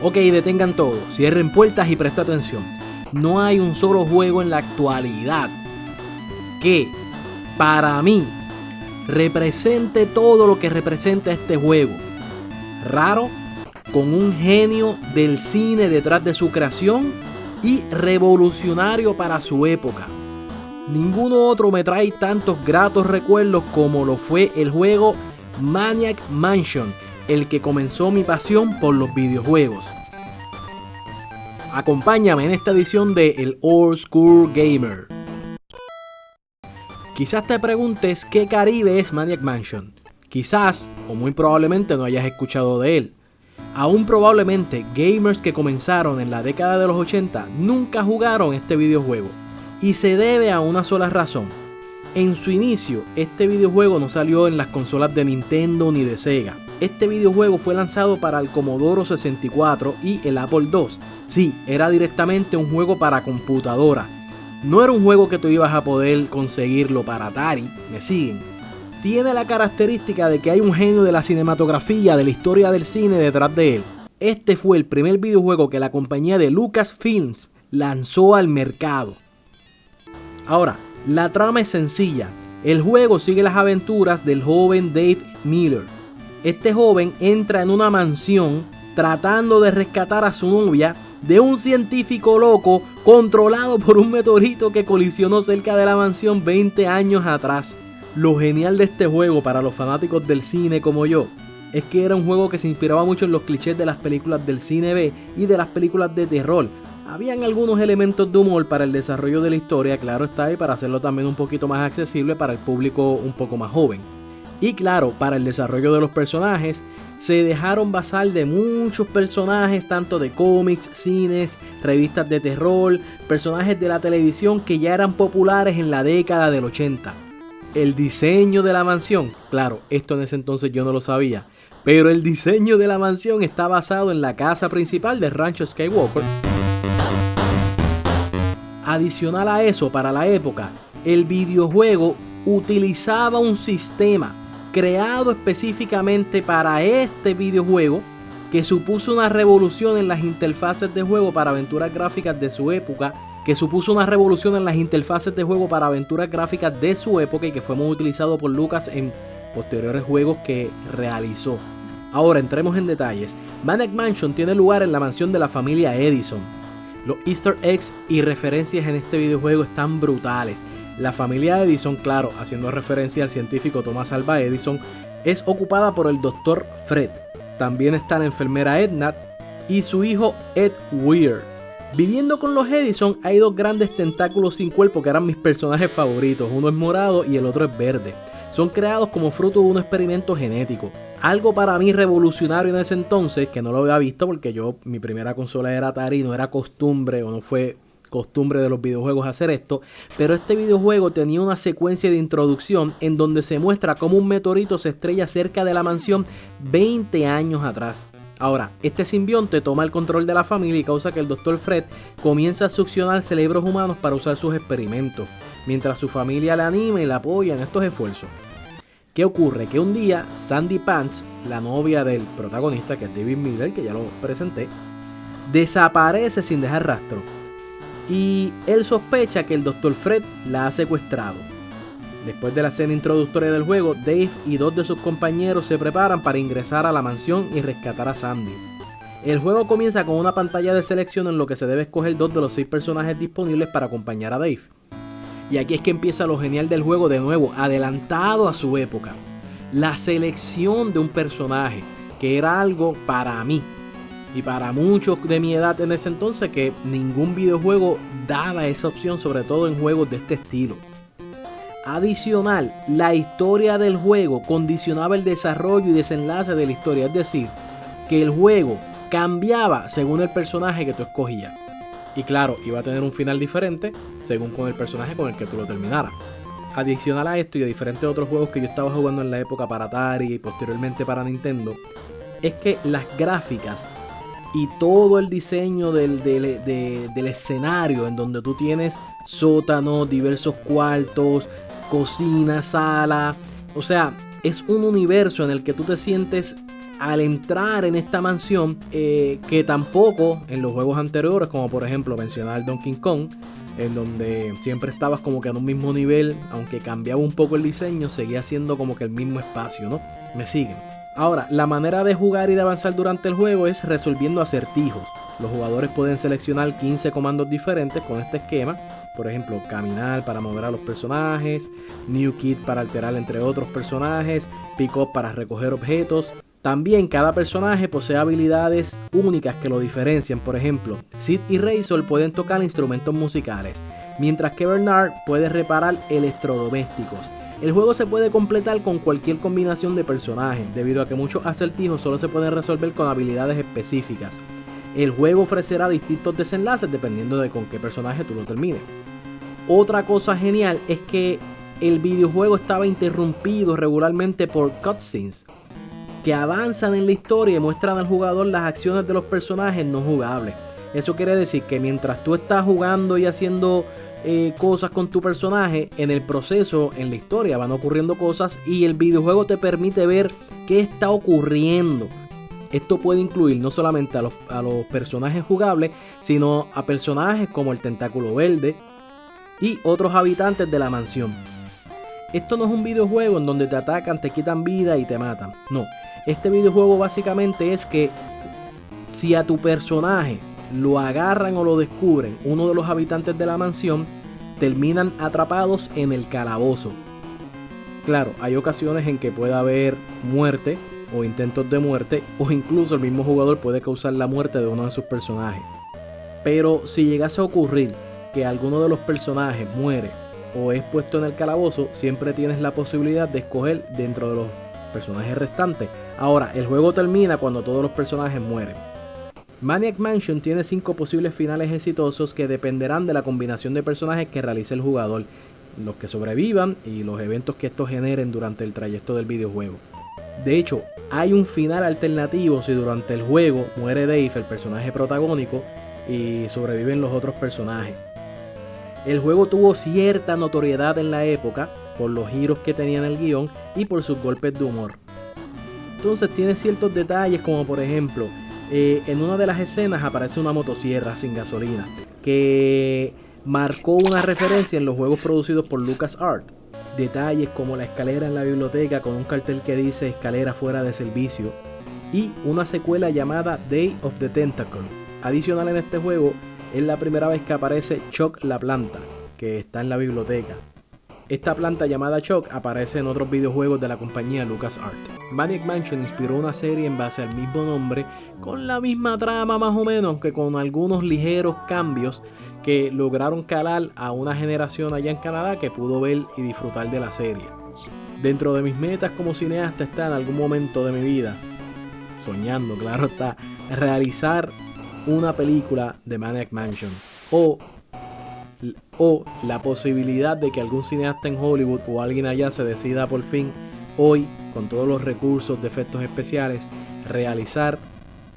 Ok, detengan todo, cierren puertas y presta atención. No hay un solo juego en la actualidad que, para mí, represente todo lo que representa este juego. Raro, con un genio del cine detrás de su creación y revolucionario para su época. Ninguno otro me trae tantos gratos recuerdos como lo fue el juego Maniac Mansion, el que comenzó mi pasión por los videojuegos. Acompáñame en esta edición de El Old School Gamer. Quizás te preguntes qué Caribe es Maniac Mansion. Quizás, o muy probablemente, no hayas escuchado de él. Aún probablemente, gamers que comenzaron en la década de los 80 nunca jugaron este videojuego. Y se debe a una sola razón. En su inicio, este videojuego no salió en las consolas de Nintendo ni de Sega. Este videojuego fue lanzado para el Commodore 64 y el Apple II. Sí, era directamente un juego para computadora. No era un juego que tú ibas a poder conseguirlo para Atari, ¿me siguen? Tiene la característica de que hay un genio de la cinematografía, de la historia del cine detrás de él. Este fue el primer videojuego que la compañía de Lucasfilms lanzó al mercado. Ahora, la trama es sencilla. El juego sigue las aventuras del joven Dave Miller. Este joven entra en una mansión tratando de rescatar a su novia de un científico loco controlado por un meteorito que colisionó cerca de la mansión 20 años atrás. Lo genial de este juego para los fanáticos del cine como yo es que era un juego que se inspiraba mucho en los clichés de las películas del cine B y de las películas de terror. Habían algunos elementos de humor para el desarrollo de la historia, claro está, y para hacerlo también un poquito más accesible para el público un poco más joven. Y claro, para el desarrollo de los personajes, se dejaron basar de muchos personajes, tanto de cómics, cines, revistas de terror, personajes de la televisión que ya eran populares en la década del 80. El diseño de la mansión, claro, esto en ese entonces yo no lo sabía, pero el diseño de la mansión está basado en la casa principal de Rancho Skywalker. Adicional a eso, para la época, el videojuego utilizaba un sistema creado específicamente para este videojuego que supuso una revolución en las interfaces de juego para aventuras gráficas de su época, y que fue muy utilizado por Lucas en posteriores juegos que realizó. Ahora entremos en detalles. Maniac Mansion tiene lugar en la mansión de la familia Edison. Los easter eggs y referencias en este videojuego están brutales. La familia Edison, claro, haciendo referencia al científico Thomas Alva Edison, es ocupada por el Dr. Fred. También está la enfermera Edna y su hijo Ed Weir. Viviendo con los Edison hay dos grandes tentáculos sin cuerpo que eran mis personajes favoritos. Uno es morado y el otro es verde. Son creados como fruto de un experimento genético. Algo para mí revolucionario en ese entonces, que no lo había visto porque mi primera consola era Atari, no era costumbre o no fue costumbre de los videojuegos hacer esto, pero este videojuego tenía una secuencia de introducción en donde se muestra cómo un meteorito se estrella cerca de la mansión 20 años atrás. Ahora, este simbionte toma el control de la familia y causa que el Dr. Fred comience a succionar cerebros humanos para usar sus experimentos, mientras su familia le anima y le apoya en estos esfuerzos. ¿Qué ocurre? Que un día Sandy Pants, la novia del protagonista, que es David Miller, que ya lo presenté, desaparece sin dejar rastro. Y él sospecha que el Dr. Fred la ha secuestrado. Después de la escena introductoria del juego, Dave y dos de sus compañeros se preparan para ingresar a la mansión y rescatar a Sandy. El juego comienza con una pantalla de selección en lo que se debe escoger 2 de los 6 personajes disponibles para acompañar a Dave. Y aquí es que empieza lo genial del juego de nuevo, adelantado a su época. La selección de un personaje, que era algo para mí y para muchos de mi edad en ese entonces, que ningún videojuego daba esa opción, sobre todo en juegos de este estilo. Adicional, la historia del juego condicionaba el desarrollo y desenlace de la historia, es decir, que el juego cambiaba según el personaje que tú escogías. Y claro, iba a tener un final diferente según con el personaje con el que tú lo terminaras. Adicional a esto y a diferentes otros juegos que yo estaba jugando en la época para Atari y posteriormente para Nintendo, es que las gráficas y todo el diseño del escenario, en donde tú tienes sótanos, diversos cuartos, cocina, sala, o sea, es un universo en el que tú te sientes al entrar en esta mansión, que tampoco en los juegos anteriores, como por ejemplo mencionar Donkey Kong, en donde siempre estabas como que en un mismo nivel, aunque cambiaba un poco el diseño, seguía siendo como que el mismo espacio, ¿no? ¿Me siguen? Ahora, la manera de jugar y de avanzar durante el juego es resolviendo acertijos. Los jugadores pueden seleccionar 15 comandos diferentes con este esquema. Por ejemplo, caminar para mover a los personajes, New Kid para alterar entre otros personajes, Pick Up para recoger objetos. También cada personaje posee habilidades únicas que lo diferencian. Por ejemplo, Sid y Razor pueden tocar instrumentos musicales, mientras que Bernard puede reparar electrodomésticos. El juego se puede completar con cualquier combinación de personajes, debido a que muchos acertijos solo se pueden resolver con habilidades específicas. El juego ofrecerá distintos desenlaces dependiendo de con qué personaje tú lo termines. Otra cosa genial es que el videojuego estaba interrumpido regularmente por cutscenes, que avanzan en la historia y muestran al jugador las acciones de los personajes no jugables. Eso quiere decir que mientras tú estás jugando y haciendo cosas con tu personaje, en el proceso, en la historia van ocurriendo cosas y el videojuego te permite ver qué está ocurriendo. Esto puede incluir no solamente a los personajes jugables, sino a personajes como el Tentáculo Verde y otros habitantes de la mansión. Esto no es un videojuego en donde te atacan, te quitan vida y te matan. No, este videojuego básicamente es que si a tu personaje lo agarran o lo descubren uno de los habitantes de la mansión, terminan atrapados en el calabozo. Claro, hay ocasiones en que puede haber muerte o intentos de muerte, o incluso el mismo jugador puede causar la muerte de uno de sus personajes. Pero si llegase a ocurrir que alguno de los personajes muere o es puesto en el calabozo, siempre tienes la posibilidad de escoger dentro de los personajes restantes. Ahora, el juego termina cuando todos los personajes mueren. Maniac Mansion tiene 5 posibles finales exitosos que dependerán de la combinación de personajes que realice el jugador, los que sobrevivan y los eventos que estos generen durante el trayecto del videojuego. De hecho, hay un final alternativo si durante el juego muere Dave, el personaje protagónico, y sobreviven los otros personajes. El juego tuvo cierta notoriedad en la época por los giros que tenía en el guión y por sus golpes de humor. Entonces tiene ciertos detalles como por ejemplo, en una de las escenas aparece una motosierra sin gasolina que marcó una referencia en los juegos producidos por LucasArts. Detalles como la escalera en la biblioteca con un cartel que dice escalera fuera de servicio y una secuela llamada Day of the Tentacle. Adicional en este juego es la primera vez que aparece Chuck la planta, que está en la biblioteca. Esta planta llamada Chuck aparece en otros videojuegos de la compañía LucasArts. Maniac Mansion inspiró una serie en base al mismo nombre, con la misma trama más o menos, aunque con algunos ligeros cambios que lograron calar a una generación allá en Canadá que pudo ver y disfrutar de la serie. Dentro de mis metas como cineasta está en algún momento de mi vida, soñando, claro está, realizar una película de Maniac Mansion o la posibilidad de que algún cineasta en Hollywood o alguien allá se decida por fin hoy, con todos los recursos de efectos especiales, realizar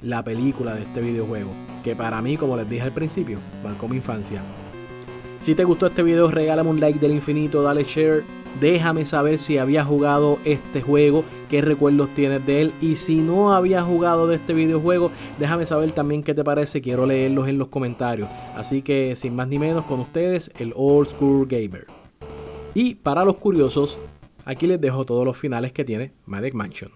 la película de este videojuego, que para mí, como les dije al principio, marcó mi infancia. Si te gustó este video, regálame un like del infinito, dale share, déjame saber si habías jugado este juego, qué recuerdos tienes de él, y si no habías jugado de este videojuego, déjame saber también qué te parece, quiero leerlos en los comentarios. Así que sin más ni menos, con ustedes, el Old School Gamer. Y para los curiosos, aquí les dejo todos los finales que tiene Maniac Mansion.